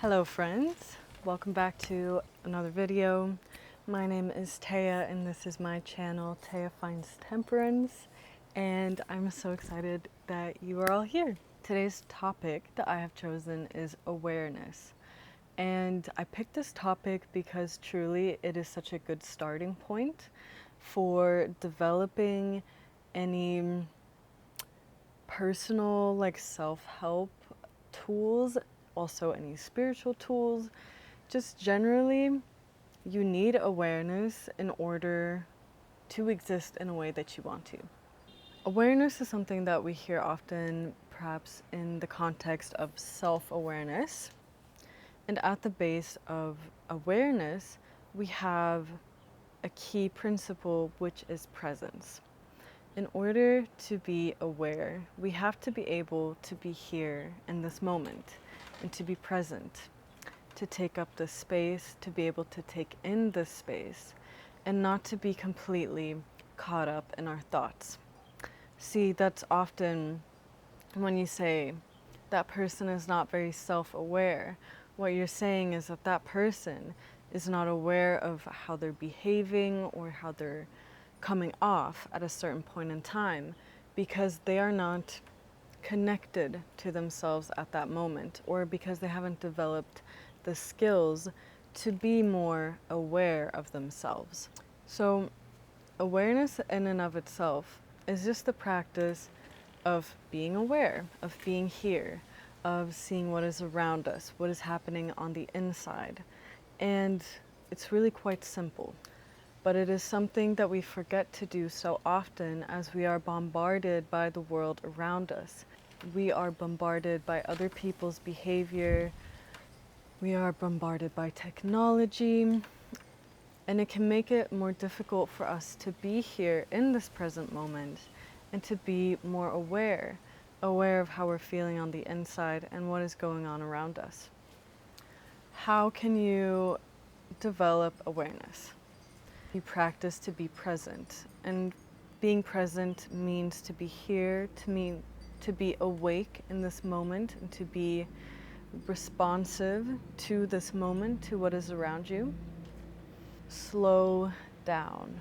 Hello friends, welcome back to another video. My name is Taya and this is my channel, Taya Finds Temperance, and I'm so excited that you are all here. Today's topic that I have chosen is awareness. And I picked this topic because truly it is such a good starting point for developing any personal self-help tools, also any spiritual tools. Just generally, you need awareness in order to exist in a way that you want to. Awareness is something that we hear often, perhaps in the context of self-awareness. And at the base of awareness, we have a key principle, which is presence. In order to be aware, we have to be able to be here in this moment and to be present, to take up this space, to be able to take in this space, and not to be completely caught up in our thoughts. See, that's often when you say that person is not very self-aware, what you're saying is that that person is not aware of how they're behaving or how they're coming off at a certain point in time because they are not connected to themselves at that moment, or because they haven't developed the skills to be more aware of themselves. So awareness in and of itself is just the practice of being aware, of being here, of seeing what is around us, what is happening on the inside. And it's really quite simple. But it is something that we forget to do so often as we are bombarded by the world around us. We are bombarded by other people's behavior. We are bombarded by technology. And it can make it more difficult for us to be here in this present moment and to be more aware of how we're feeling on the inside and what is going on around us. How can you develop awareness? You practice to be present, and being present means to be here, to be awake in this moment and to be responsive to this moment, to what is around you. Slow down.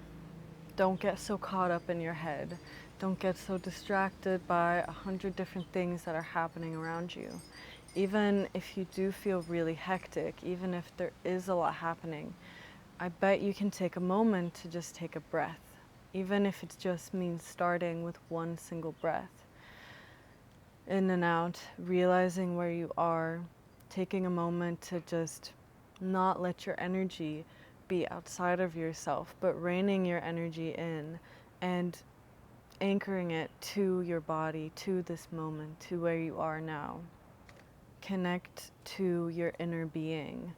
Don't get so caught up in your head. Don't get so distracted by 100 different things that are happening around you. Even if you do feel really hectic, even if there is a lot happening, I bet you can take a moment to just take a breath, even if it just means starting with one single breath. In and out, realizing where you are, taking a moment to just not let your energy be outside of yourself, but reining your energy in and anchoring it to your body, to this moment, to where you are now. Connect to your inner being.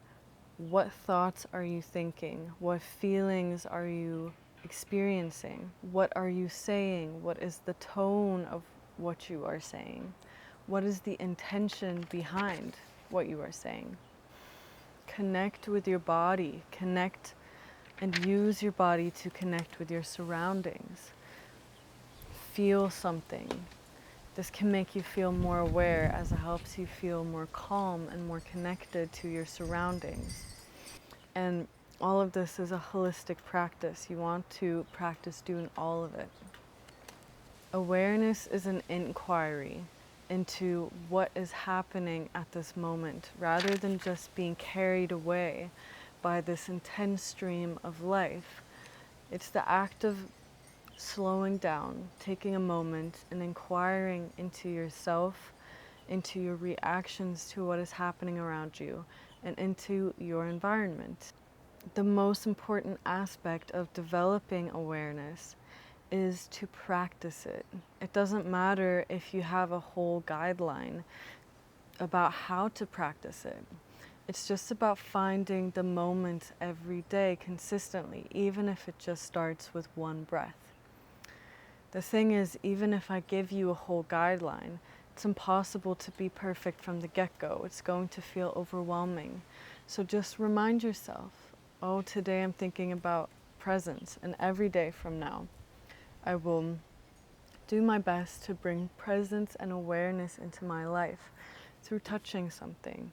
What thoughts are you thinking? What feelings are you experiencing? What are you saying? What is the tone of what you are saying? What is the intention behind what you are saying? Connect with your body. Connect and use your body to connect with your surroundings. Feel something. This can make you feel more aware as it helps you feel more calm and more connected to your surroundings. And all of this is a holistic practice. You want to practice doing all of it. Awareness is an inquiry into what is happening at this moment, rather than just being carried away by this intense stream of life. It's the act of slowing down, taking a moment and inquiring into yourself, into your reactions to what is happening around you, and into your environment. The most important aspect of developing awareness is to practice it. It doesn't matter if you have a whole guideline about how to practice it. It's just about finding the moments every day consistently, even if it just starts with one breath. The thing is, even if I give you a whole guideline, it's impossible to be perfect from the get-go. It's going to feel overwhelming. So just remind yourself, oh, today I'm thinking about presence, and every day from now, I will do my best to bring presence and awareness into my life through touching something,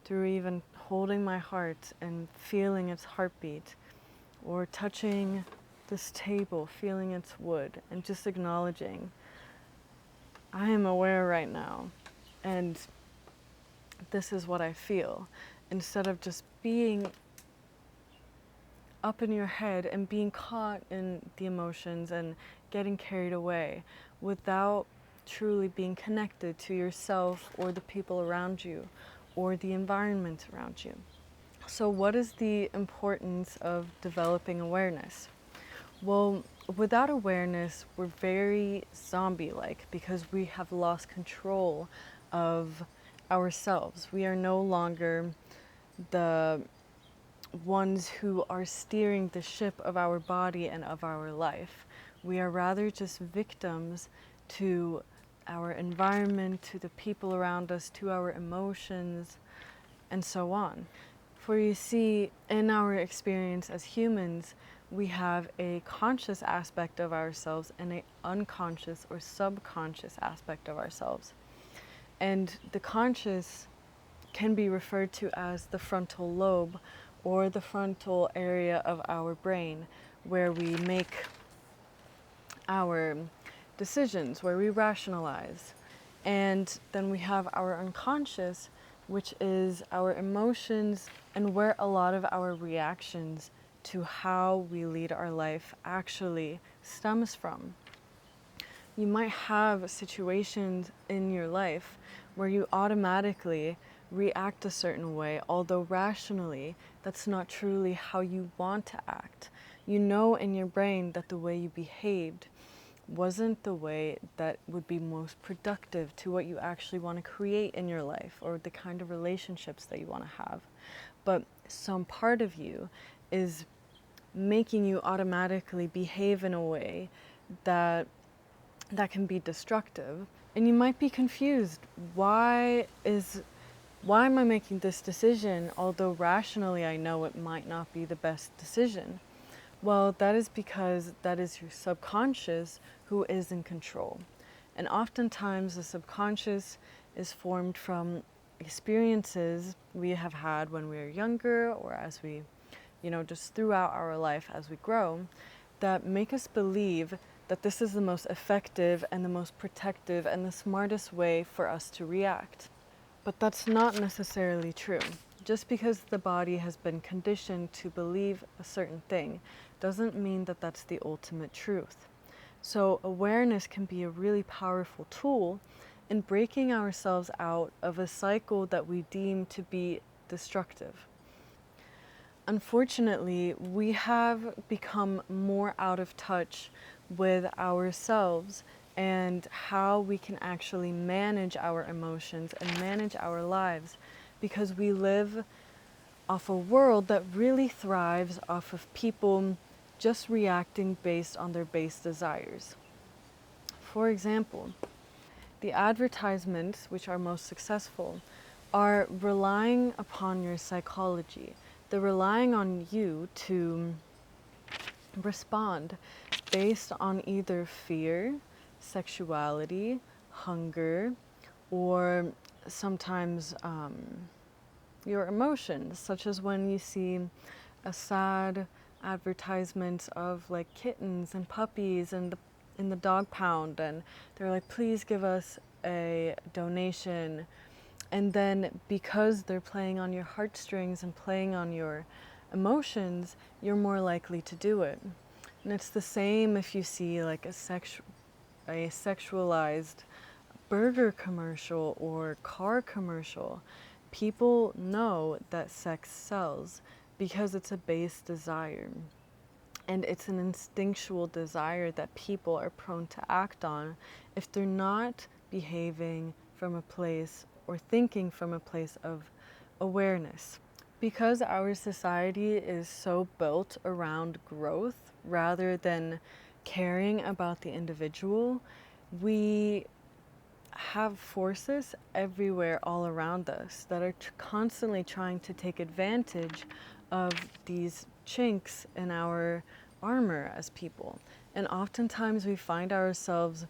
through even holding my heart and feeling its heartbeat, or touching this table, feeling its wood, and just acknowledging, I am aware right now, and this is what I feel, instead of just being up in your head and being caught in the emotions and getting carried away without truly being connected to yourself or the people around you or the environment around you. So, what is the importance of developing awareness? Well, without awareness, we're very zombie like because we have lost control of ourselves. We are no longer the ones who are steering the ship of our body and of our life. We are rather just victims to our environment, to the people around us, to our emotions, and so on. For you see, in our experience as humans, we have a conscious aspect of ourselves and an unconscious or subconscious aspect of ourselves. And the conscious can be referred to as the frontal lobe or the frontal area of our brain, where we make our decisions, where we rationalize. And then we have our unconscious, which is our emotions and where a lot of our reactions to how we lead our life actually stems from. You might have situations in your life where you automatically react a certain way, although rationally that's not truly how you want to act. You know in your brain that the way you behaved wasn't the way that would be most productive to what you actually want to create in your life or the kind of relationships that you want to have. But some part of you is making you automatically behave in a way that can be destructive, and you might be confused. Why am I making this decision, although rationally I know it might not be the best decision? Well, that is because that is your subconscious who is in control. And oftentimes the subconscious is formed from experiences we have had when we are younger or as we, just throughout our life as we grow, that make us believe that this is the most effective and the most protective and the smartest way for us to react. But that's not necessarily true. Just because the body has been conditioned to believe a certain thing doesn't mean that that's the ultimate truth. So awareness can be a really powerful tool in breaking ourselves out of a cycle that we deem to be destructive. Unfortunately, we have become more out of touch with ourselves and how we can actually manage our emotions and manage our lives, because we live off a world that really thrives off of people just reacting based on their base desires. For example, the advertisements which are most successful are relying upon your psychology. They're relying on you to respond based on either fear, sexuality, hunger, or sometimes your emotions, such as when you see a sad advertisement of like kittens and puppies and in the dog pound, and they're like, please give us a donation. And then because they're playing on your heartstrings and playing on your emotions, you're more likely to do it. And it's the same if you see like a sexualized burger commercial or car commercial. People know that sex sells because it's a base desire. And it's an instinctual desire that people are prone to act on if they're not behaving from a place or thinking from a place of awareness. Because our society is so built around growth rather than caring about the individual, we have forces everywhere all around us that are constantly trying to take advantage of these chinks in our armor as people. And oftentimes we find ourselves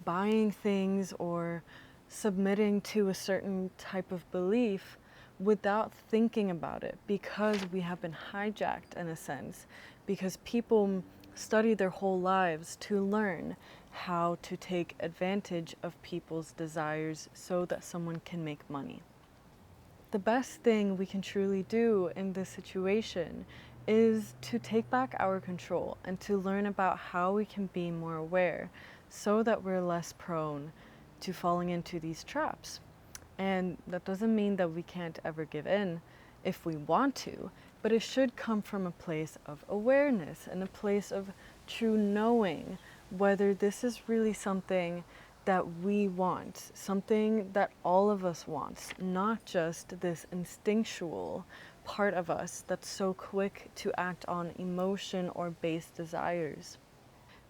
buying things or submitting to a certain type of belief without thinking about it, because we have been hijacked in a sense, because people study their whole lives to learn how to take advantage of people's desires so that someone can make money. The best thing we can truly do in this situation is to take back our control and to learn about how we can be more aware so that we're less prone to falling into these traps. And that doesn't mean that we can't ever give in if we want to, but it should come from a place of awareness and a place of true knowing whether this is really something that we want, something that all of us wants, not just this instinctual part of us that's so quick to act on emotion or base desires.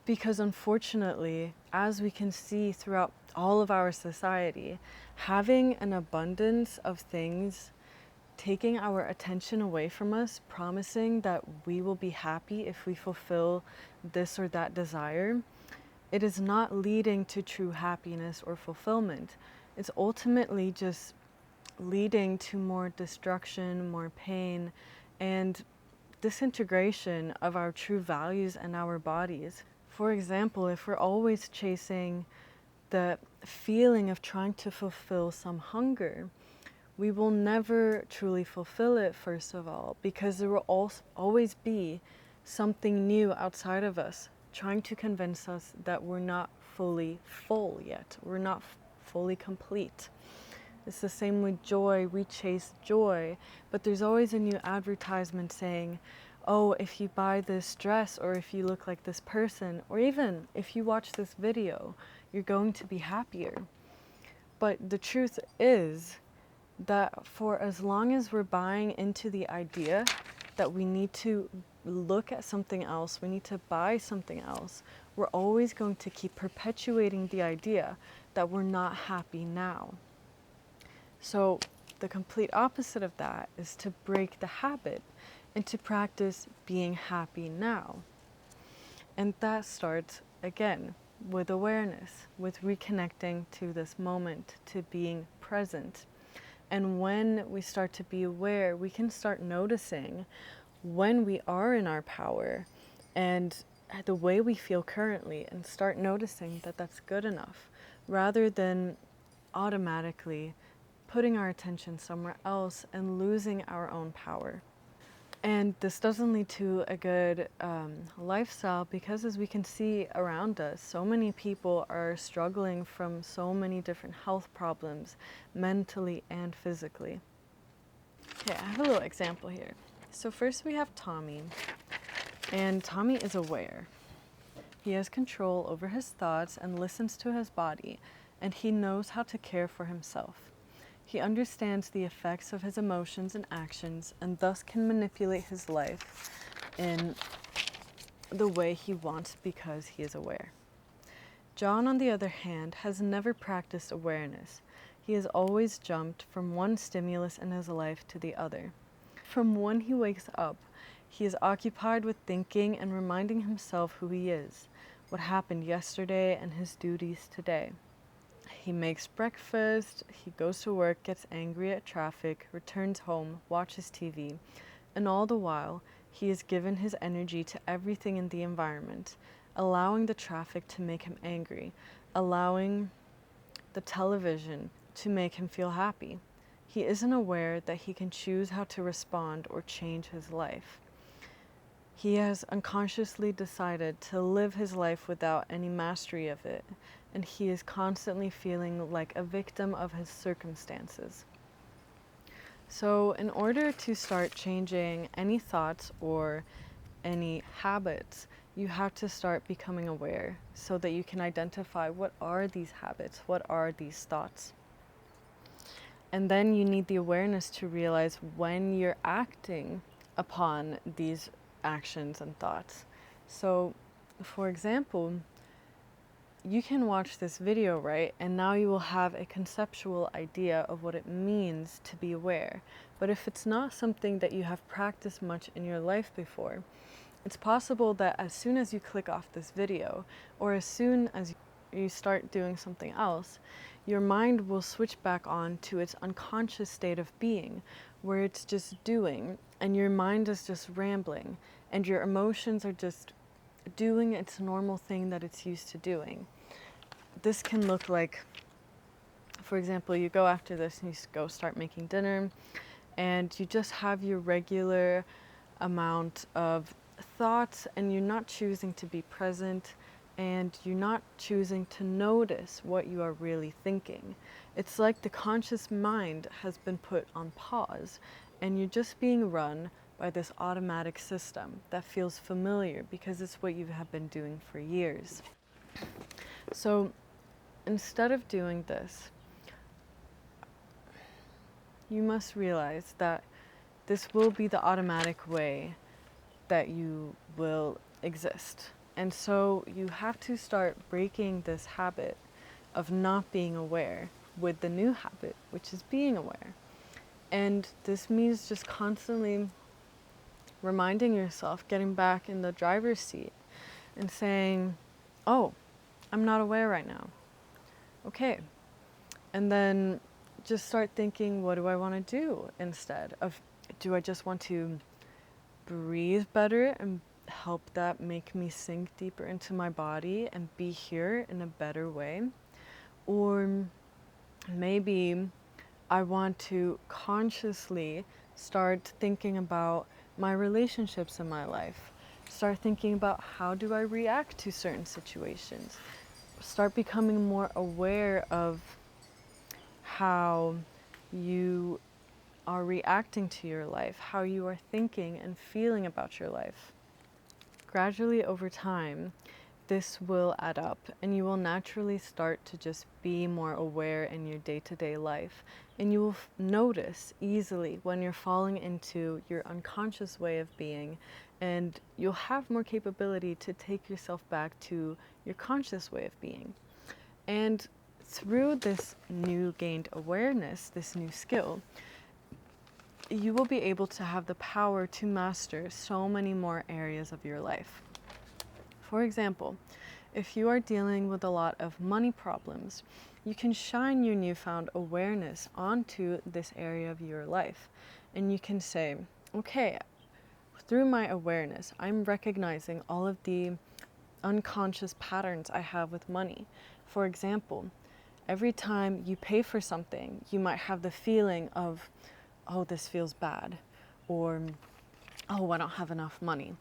Because unfortunately, as we can see throughout all of our society, having an abundance of things taking our attention away from us, promising that we will be happy if we fulfill this or that desire, it is not leading to true happiness or fulfillment. It's ultimately just leading to more destruction, more pain, and disintegration of our true values and our bodies. For example, if we're always chasing the feeling of trying to fulfill some hunger, we will never truly fulfill it, first of all, because there will always be something new outside of us trying to convince us that we're not fully full yet. We're not fully complete. It's the same with joy. We chase joy, but there's always a new advertisement saying, oh, if you buy this dress, or if you look like this person, or even if you watch this video, you're going to be happier. But the truth is that for as long as we're buying into the idea that we need to look at something else, we need to buy something else, we're always going to keep perpetuating the idea that we're not happy now. So the complete opposite of that is to break the habit and to practice being happy now. And that starts, again, with awareness, with reconnecting to this moment, to being present. And when we start to be aware, we can start noticing when we are in our power and the way we feel currently, and start noticing that that's good enough, rather than automatically putting our attention somewhere else and losing our own power. And this doesn't lead to a good lifestyle, because as we can see around us, so many people are struggling from so many different health problems, mentally and physically. Okay, I have a little example here. So first we have Tommy, and Tommy is aware. He has control over his thoughts and listens to his body, and he knows how to care for himself. He understands the effects of his emotions and actions, and thus can manipulate his life in the way he wants because he is aware. John, on the other hand, has never practiced awareness. He has always jumped from one stimulus in his life to the other. From when he wakes up, he is occupied with thinking and reminding himself who he is, what happened yesterday, and his duties today. He makes breakfast, he goes to work, gets angry at traffic, returns home, watches TV, and all the while, he has given his energy to everything in the environment, allowing the traffic to make him angry, allowing the television to make him feel happy. He isn't aware that he can choose how to respond or change his life. He has unconsciously decided to live his life without any mastery of it, and he is constantly feeling like a victim of his circumstances. So in order to start changing any thoughts or any habits, you have to start becoming aware so that you can identify what are these habits, what are these thoughts. And then you need the awareness to realize when you're acting upon these actions and thoughts. So, for example, you can watch this video, right? And now you will have a conceptual idea of what it means to be aware. But if it's not something that you have practiced much in your life before, it's possible that as soon as you click off this video, or as soon as you start doing something else, your mind will switch back on to its unconscious state of being, where it's just doing, and your mind is just rambling, and your emotions are just doing its normal thing that it's used to doing. This can look like, for example, you go after this and you go start making dinner, and you just have your regular amount of thoughts, and you're not choosing to be present, and you're not choosing to notice what you are really thinking. It's like the conscious mind has been put on pause, and you're just being run by this automatic system that feels familiar because it's what you have been doing for years. So instead of doing this, you must realize that this will be the automatic way that you will exist. And so you have to start breaking this habit of not being aware with the new habit, which is being aware. And this means just constantly reminding yourself, getting back in the driver's seat and saying, oh, I'm not aware right now. Okay. And then just start thinking, what do I want to do instead of, do I just want to breathe better and help that make me sink deeper into my body and be here in a better way? Or maybe I want to consciously start thinking about my relationships in my life. Start thinking about, how do I react to certain situations? Start becoming more aware of how you are reacting to your life, how you are thinking and feeling about your life. Gradually over time, this will add up, and you will naturally start to just be more aware in your day-to-day life, and you will notice easily when you're falling into your unconscious way of being, and you'll have more capability to take yourself back to your conscious way of being. And through this new gained awareness, this new skill, you will be able to have the power to master so many more areas of your life. For example, if you are dealing with a lot of money problems, you can shine your newfound awareness onto this area of your life. And you can say, okay, through my awareness, I'm recognizing all of the unconscious patterns I have with money. For example, every time you pay for something, you might have the feeling of, oh, this feels bad, or, oh, I don't have enough money.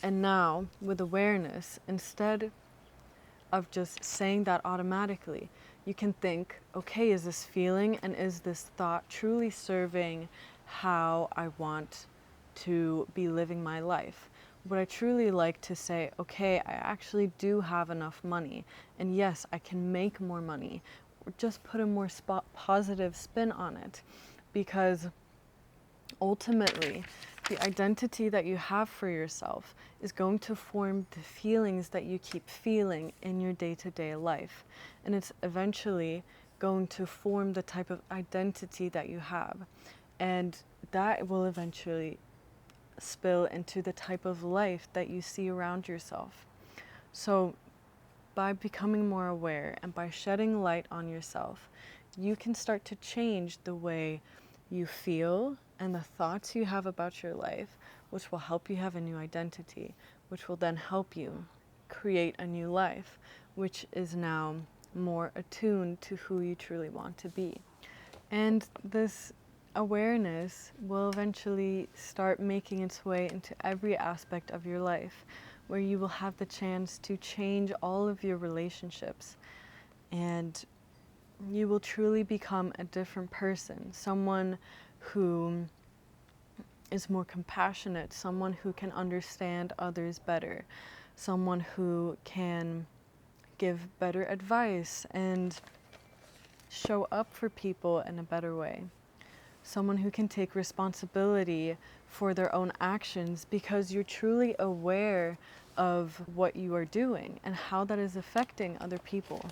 And now, with awareness, instead of just saying that automatically, you can think, okay, is this feeling and is this thought truly serving how I want to be living my life? Would I truly like to say, okay, I actually do have enough money, and yes, I can make more money, or just put a more positive spin on it? Because ultimately, the identity that you have for yourself is going to form the feelings that you keep feeling in your day-to-day life. And it's eventually going to form the type of identity that you have. And that will eventually spill into the type of life that you see around yourself. So by becoming more aware and by shedding light on yourself, you can start to change the way you feel and the thoughts you have about your life, which will help you have a new identity, which will then help you create a new life, which is now more attuned to who you truly want to be. And this awareness will eventually start making its way into every aspect of your life, where you will have the chance to change all of your relationships, and you will truly become a different person, someone who is more compassionate, someone who can understand others better, someone who can give better advice and show up for people in a better way. Someone who can take responsibility for their own actions because you're truly aware of what you are doing and how that is affecting other people.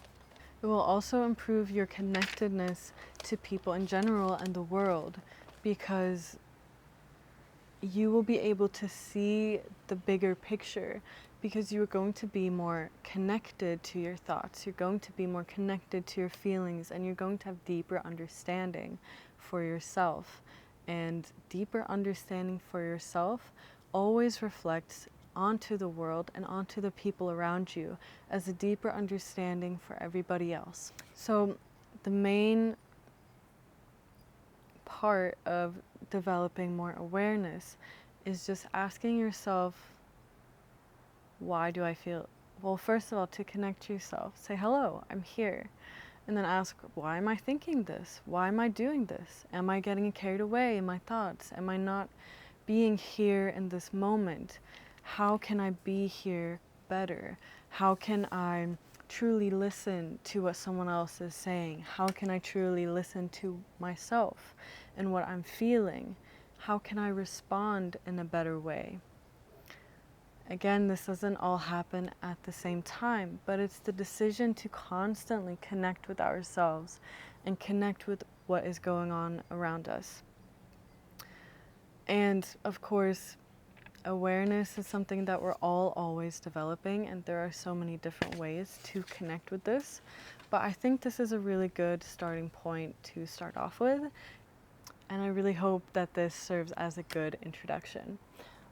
It will also improve your connectedness to people in general and the world, because you will be able to see the bigger picture, because you're going to be more connected to your thoughts, you're going to be more connected to your feelings, and you're going to have deeper understanding for yourself. And deeper understanding for yourself always reflects onto the world and onto the people around you as a deeper understanding for everybody else. So the main part of developing more awareness is just asking yourself, why do I feel? Well, first of all, to connect to yourself, say, hello, I'm here. And then ask, why am I thinking this? Why am I doing this? Am I getting carried away in my thoughts? Am I not being here in this moment? How can I be here better? How can I truly listen to what someone else is saying? How can I truly listen to myself and what I'm feeling? How can I respond in a better way? Again, this doesn't all happen at the same time, but it's the decision to constantly connect with ourselves and connect with what is going on around us. And of course, awareness is something that we're all always developing, and there are so many different ways to connect with this. But I think this is a really good starting point to start off with, and I really hope that this serves as a good introduction.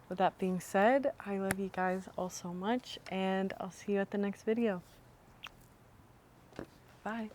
With that being said, I love you guys all so much, and I'll see you at the next video. Bye.